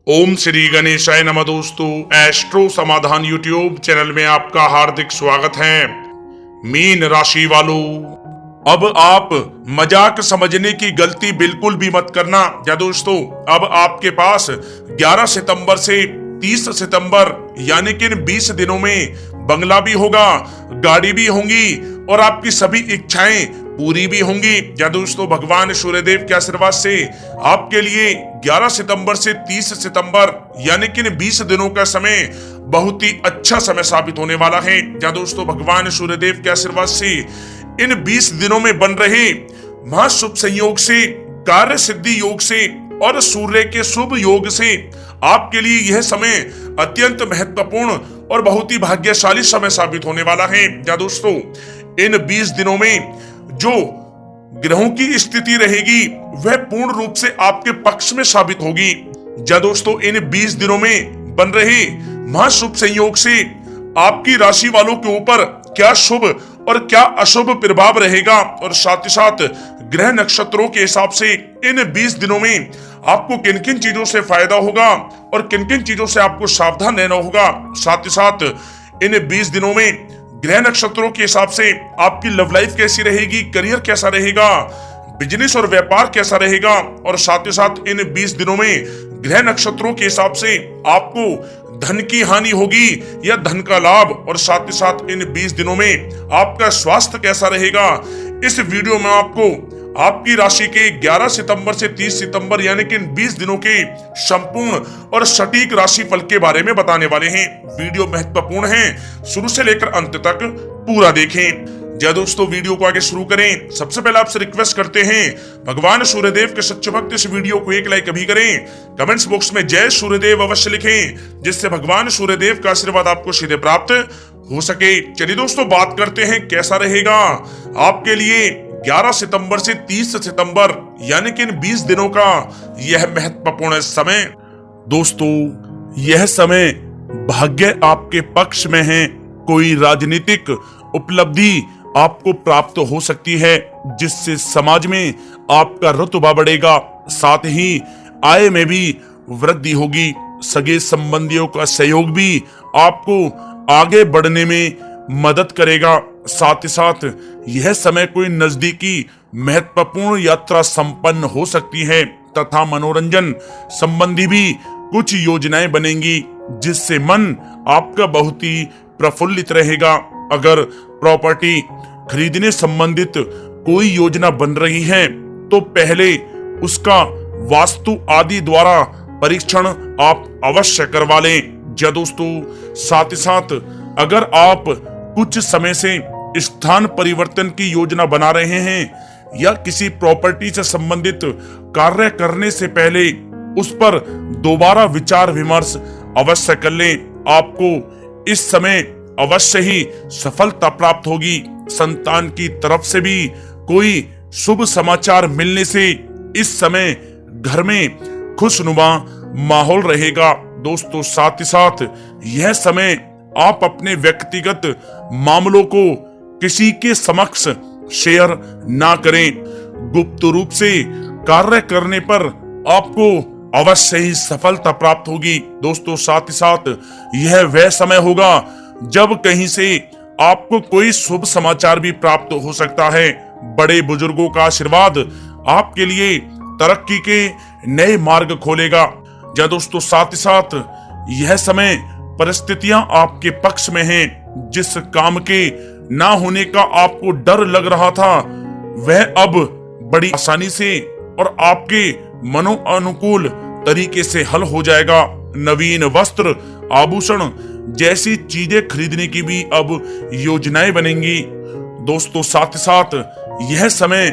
ओम श्री गणेशाय नमः। दोस्तों, एस्ट्रो समाधान यूट्यूब चैनल में आपका हार्दिक स्वागत है। मीन राशि वालों, अब आप मजाक समझने की गलती बिल्कुल भी मत करना। या दोस्तों, अब आपके पास 11 सितंबर से 30 सितंबर यानी कि 20 दिनों में बंगला भी होगा, गाड़ी भी होंगी और आपकी सभी इच्छाएं पूरी भी होंगी। या दोस्तों, भगवान सूर्यदेव के आशीर्वाद से आपके लिए 11 सितंबर से 30 सितंबर यानी कि 20 दिनों का समय बहुत ही अच्छा समय साबित होने वाला है। या दोस्तों, भगवान सूर्यदेव के आशीर्वाद से इन 20 दिनों में बन रहे महाशुभ संयोग से, कार्य सिद्धि योग से और सूर्य के शुभ योग से आपके लिए यह समय अत्यंत महत्वपूर्ण और बहुत ही भाग्यशाली समय साबित होने वाला है। या दोस्तों, इन 20 दिनों में जो ग्रहों की स्थिति रहेगी वह पूर्ण रूप से आपके पक्ष में साबित होगी। या दोस्तों, इन 20 दिनों में बन रहे महाशुभ संयोग से आपकी राशि वालों के ऊपर क्या शुभ और क्या अशुभ प्रभाव रहेगा और साथ ही साथ ग्रह नक्षत्रों के हिसाब से इन 20 दिनों में आपको किन किन चीजों से फायदा होगा और किन किन चीजों से आपको सावधान रहना होगा। साथ ही साथ इन 20 दिनों में ग्रह नक्षत्रों के हिसाब से आपकी लव लाइफ कैसी रहेगी, करियर कैसा रहेगा, बिजनेस और व्यापार कैसा रहेगा और साथ ही साथ इन 20 दिनों में ग्रह नक्षत्रों के हिसाब से आपको धन की हानि होगी या धन का लाभ और साथ ही साथ इन 20 दिनों में आपका स्वास्थ्य कैसा रहेगा। इस वीडियो में आपको आपकी राशि के 11 सितंबर से 30 सितंबर यानी कि इन 20 दिनों के संपूर्ण और सटीक राशि फल के बारे में बताने वाले हैं। वीडियो महत्वपूर्ण है, शुरू से लेकर अंत तक पूरा देखें। जय दोस्तों, वीडियो को आगे शुरू करें सबसे पहले आपसे रिक्वेस्ट करते हैं, भगवान सूर्यदेव के सच्चे भक्त इस वीडियो को एक लाइक अभी करें, कमेंट्स बॉक्स में जय सूर्यदेव अवश्य लिखें, जिससे भगवान सूर्यदेव का आशीर्वाद आपको सीधे प्राप्त हो सके। चलिए दोस्तों, बात करते हैं कैसा रहेगा आपके लिए 11 सितंबर से 30 सितंबर यानी कि इन 20 दिनों का यह महत्वपूर्ण समय। दोस्तों, यह समय भाग्य आपके पक्ष में है। कोई राजनीतिक उपलब्धि आपको प्राप्त हो सकती है जिससे समाज में आपका रुतबा बढ़ेगा, साथ ही आय में भी वृद्धि होगी। सगे संबंधियों का सहयोग भी आपको आगे बढ़ने में मदद करेगा। साथ ही साथ यह समय कोई नजदीकी महत्वपूर्ण यात्रा संपन्न हो सकती है तथा मनोरंजन संबंधी भी कुछ योजनाएं बनेंगी जिससे मन आपका बहुत ही प्रफुल्लित रहेगा। अगर प्रॉपर्टी खरीदने संबंधित कोई योजना बन रही है तो पहले उसका वास्तु आदि द्वारा परीक्षण आप अवश्य करवा लें। या दोस्तों, साथ ही साथ अगर आप कुछ समय से स्थान परिवर्तन की योजना बना रहे हैं या किसी प्रॉपर्टी से संबंधित कार्य करने से पहले उस पर दोबारा विचार विमर्श अवश्य कर लें। आपको इस समय अवश्य ही सफलता प्राप्त होगी। संतान की तरफ से भी कोई शुभ समाचार मिलने से इस समय घर में खुशनुमा माहौल रहेगा। दोस्तों, साथ ही साथ यह समय आप अपने व्यक्तिगत मामलों को किसी के समक्ष शेयर ना करें। गुप्त रूप से कार्य करने पर आपको अवश्य ही सफलता प्राप्त होगी। दोस्तों, साथ ही साथ यह वह समय होगा जब कहीं से आपको कोई शुभ समाचार भी प्राप्त हो सकता है। बड़े बुजुर्गों का आशीर्वाद आपके लिए तरक्की के नए मार्ग खोलेगा। या दोस्तों, साथ ही साथ यह समय परिस्थितियां आपके पक्ष में हैं। जिस काम के ना होने का आपको डर लग रहा था वह अब बड़ी आसानी से और आपके मनोअनुकूल तरीके से हल हो जाएगा। नवीन वस्त्र, आभूषण जैसी चीजें खरीदने की भी अब योजनाएं बनेंगी। दोस्तों, साथ ही साथ यह समय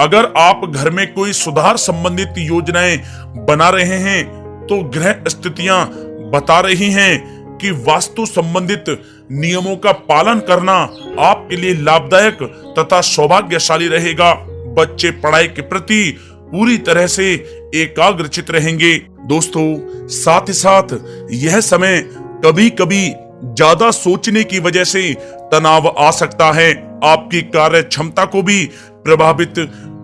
अगर आप घर में कोई सुधार संबंधित योजनाएं बना रहे हैं तो ग्रह स्थितियां बता रही हैं कि वास्तु संबंधित नियमों का पालन करना आपके लिए लाभदायक तथा सौभाग्यशाली रहेगा। बच्चे पढ़ाई के प्रति पूरी तरह से एकाग्रचित रहेंगे। दोस्तों, साथ ही साथ यह समय कभी कभी ज्यादा सोचने की वजह से तनाव आ सकता है, आपकी कार्य क्षमता को भी प्रभावित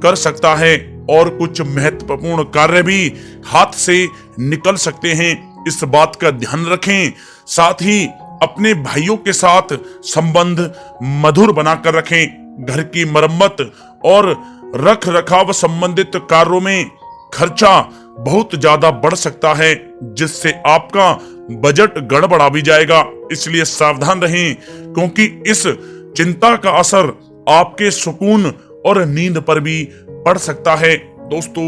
कर सकता है। और कुछ महत्वपूर्ण कार्य भी हाथ से निकल सकते हैं। इस बात का ध्यान रखें। साथ ही अपने भाइयों के साथ संबंध मधुर बनाकर रखें। घर की मरम्मत और रख रखाव संबंधित कार्यों में खर्चा बहुत ज्यादा बढ़ सकता है, जिससे आपका बजट गड़बड़ा भी जाएगा। इसलिए सावधान रहें, क्योंकि इस चिंता का असर आपके सुकून और नींद पर भी पड़ सकता है। दोस्तों,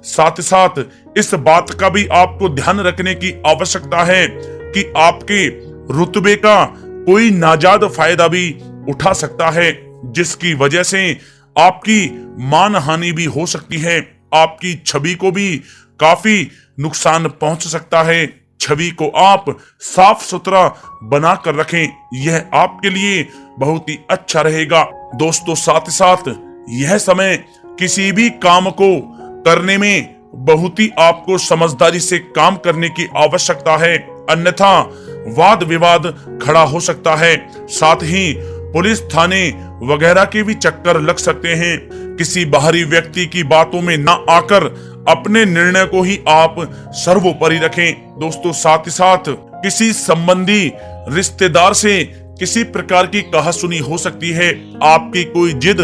साथ ही साथ इस बात का भी आपको ध्यान रखने की आवश्यकता है कि आपके रुतबे का कोई नाजायज फायदा भी उठा सकता है, जिसकी वजह से आपकी मान हानि भी हो सकती है। आपकी छवि को भी काफी नुकसान पहुंच सकता है। छवि को आप साफ सुथरा बना कर रखें, यह आपके लिए बहुत ही अच्छा रहेगा। दोस्तों, साथ ही साथ यह समय किसी भी काम को करने में बहुत ही आपको समझदारी से काम करने की आवश्यकता है, अन्यथा वाद विवाद खड़ा हो सकता है। साथ ही पुलिस थाने वगैरह के भी चक्कर लग सकते हैं। किसी बाहरी व्यक्ति की बातों में ना आकर अपने निर्णय को ही आप सर्वोपरि रखें। दोस्तों, साथ ही साथ किसी संबंधी रिश्तेदार से किसी प्रकार की कहासुनी हो सकती है। आपकी कोई जिद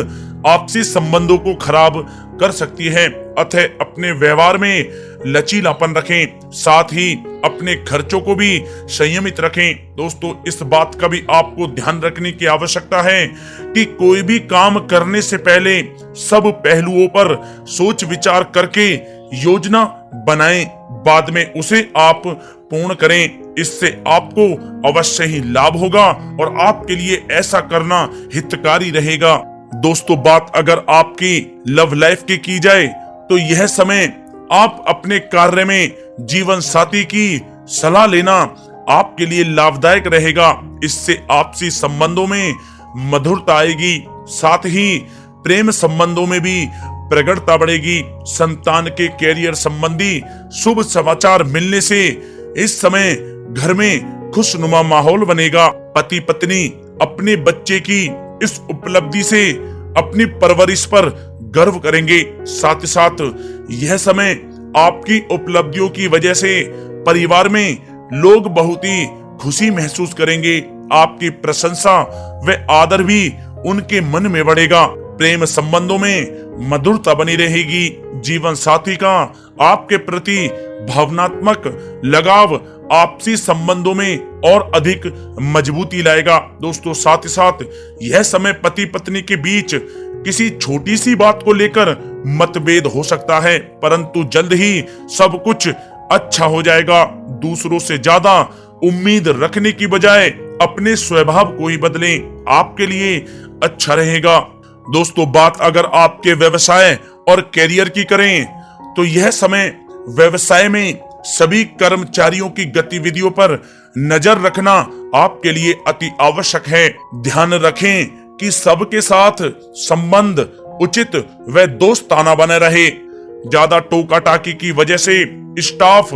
आपसी संबंधों को खराब कर सकती है, अतः अपने व्यवहार में लचीलापन रखें। साथ ही अपने खर्चों को भी संयमित रखें। दोस्तों, इस बात का भी आपको ध्यान रखने की आवश्यकता है कि कोई भी काम करने से पहले सब पहलुओं पर सोच विचार करके योजना बनाएं, बाद में उसे आप पूर्ण करें। इससे आपको अवश्य ही लाभ होगा और आपके लिए ऐसा करना हितकारी रहेगा। दोस्तों, बात अगर आपकी लव लाइफ की जाए तो यह समय आप अपने कार्य में जीवन साथी की सलाह लेना आपके लिए लाभदायक रहेगा। इससे आपसी संबंधों में मधुरता आएगी, साथ ही प्रेम संबंधों में भी प्रगाढ़ता बढ़ेगी। संतान के कैरियर संबंधी शुभ समाचार मिलने से इस समय घर में खुशनुमा माहौल बनेगा। पति पत्नी अपने बच्चे की इस उपलब्धि से अपनी परवरिश पर गर्व करेंगे। साथ ही साथ यह समय आपकी उपलब्धियों की वजह से परिवार में लोग बहुत ही खुशी महसूस करेंगे। आपकी प्रशंसा व आदर भी उनके मन में बढ़ेगा। प्रेम संबंधों में मधुरता बनी रहेगी। जीवन साथी का आपके प्रति भावनात्मक लगाव आपसी संबंधों में और अधिक मजबूती लाएगा। दोस्तों, साथ ही साथ यह समय पति पत्नी के बीच किसी छोटी सी बात को लेकर मतभेद हो सकता है, परंतु जल्द ही सब कुछ अच्छा हो जाएगा। दूसरों से ज्यादा उम्मीद रखने की बजाय अपने स्वभाव को ही बदलें, आपके लिए अच्छा रहेगा। दोस्तों, बात अगर आपके व्यवसाय और कैरियर की करें तो यह समय व्यवसाय में सभी कर्मचारियों की गतिविधियों पर नजर रखना आपके लिए अति आवश्यक है। ध्यान रखें कि सबके साथ संबंध उचित व दोस्ताना बने रहे। ज्यादा टोका टाकी की वजह से स्टाफ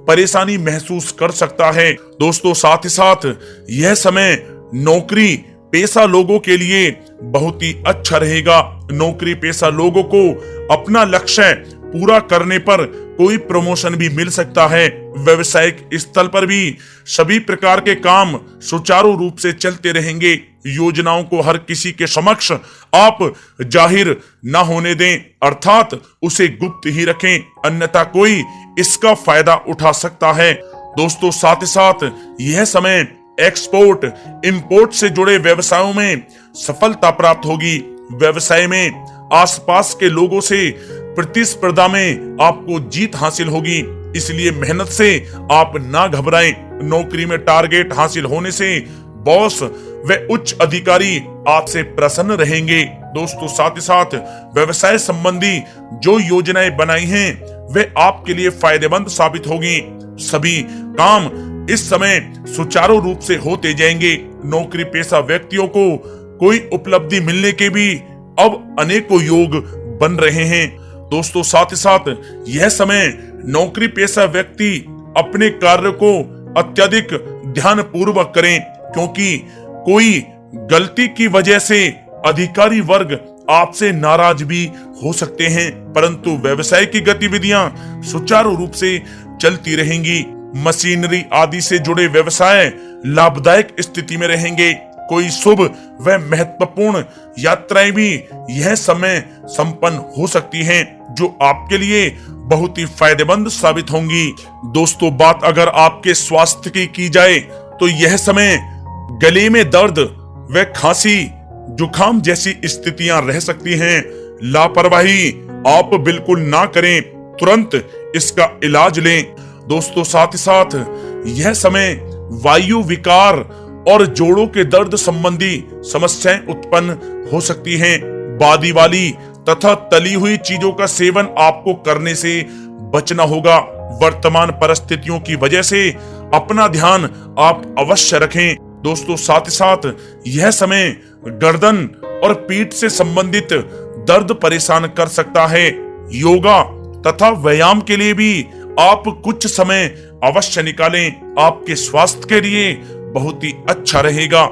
परेशानी महसूस कर सकता है। दोस्तों, साथ ही साथ यह समय नौकरी पेशा लोगों के लिए बहुत ही अच्छा रहेगा। नौकरी पेशा लोगों को अपना लक्ष्य पूरा करने पर कोई प्रमोशन भी मिल सकता है। व्यवसायिक स्थल पर भी सभी प्रकार के काम सुचारू रूप से चलते रहेंगे। योजनाओं को हर किसी के समक्ष आप जाहिर न होने दें, अर्थात उसे गुप्त ही रखें, अन्यथा कोई इसका फायदा उठा सकता है। दोस्तों, साथ ही साथ यह समय एक्सपोर्ट इंपोर्ट से जुड़े व्यवसायों में सफलता प्राप्त होगी। व्यवसाय में आसपास के लोगों से प्रतिस्पर्धा में आपको जीत हासिल होगी, इसलिए मेहनत से आप ना घबराएं। नौकरी में टारगेट हासिल होने से बॉस व उच्च अधिकारी आपसे प्रसन्न रहेंगे। दोस्तों, साथ ही साथ व्यवसाय संबंधी जो योजनाएं बनाई हैं वे आपके लिए फायदेमंद साबित होगी। सभी काम इस समय सुचारू रूप से होते जाएंगे। नौकरी पेशा व्यक्तियों को कोई उपलब्धि मिलने के भी अब अनेकों योग बन रहे हैं। दोस्तों, साथ ही साथ यह समय नौकरी पेशा व्यक्ति अपने कार्य को अत्यधिक ध्यान पूर्वक करें, क्योंकि कोई गलती की वजह से अधिकारी वर्ग आपसे नाराज भी हो सकते हैं, परंतु व्यवसाय की गतिविधियां सुचारू रूप से चलती रहेंगी। मशीनरी आदि से जुड़े व्यवसाय लाभदायक स्थिति में रहेंगे। कोई शुभ व महत्वपूर्ण यात्राएं भी यह समय संपन्न हो सकती हैं, जो आपके लिए बहुत ही फायदेमंद साबित होंगी। दोस्तों, बात अगर आपके स्वास्थ्य की जाए तो यह समय गले में दर्द व खांसी, जुकाम जैसी स्थितियां रह सकती हैं। लापरवाही आप बिल्कुल ना करें, तुरंत इसका इलाज लें। दोस्तों, साथ ही साथ यह समय वायु विकार और जोड़ों के दर्द संबंधी समस्याएं उत्पन्न हो सकती हैं। बादी वाली तथा तली हुई चीजों का सेवन आपको करने से बचना होगा। वर्तमान परिस्थितियों की वजह से अपना ध्यान आप अवश्य रखें। दोस्तों, साथ ही साथ यह समय गर्दन और पीठ से संबंधित दर्द परेशान कर सकता है। योगा तथा व्यायाम के लिए भी आप कुछ समय अवश्य निकालें, आपके स्वास्थ्य के लिए बहुत ही अच्छा रहेगा।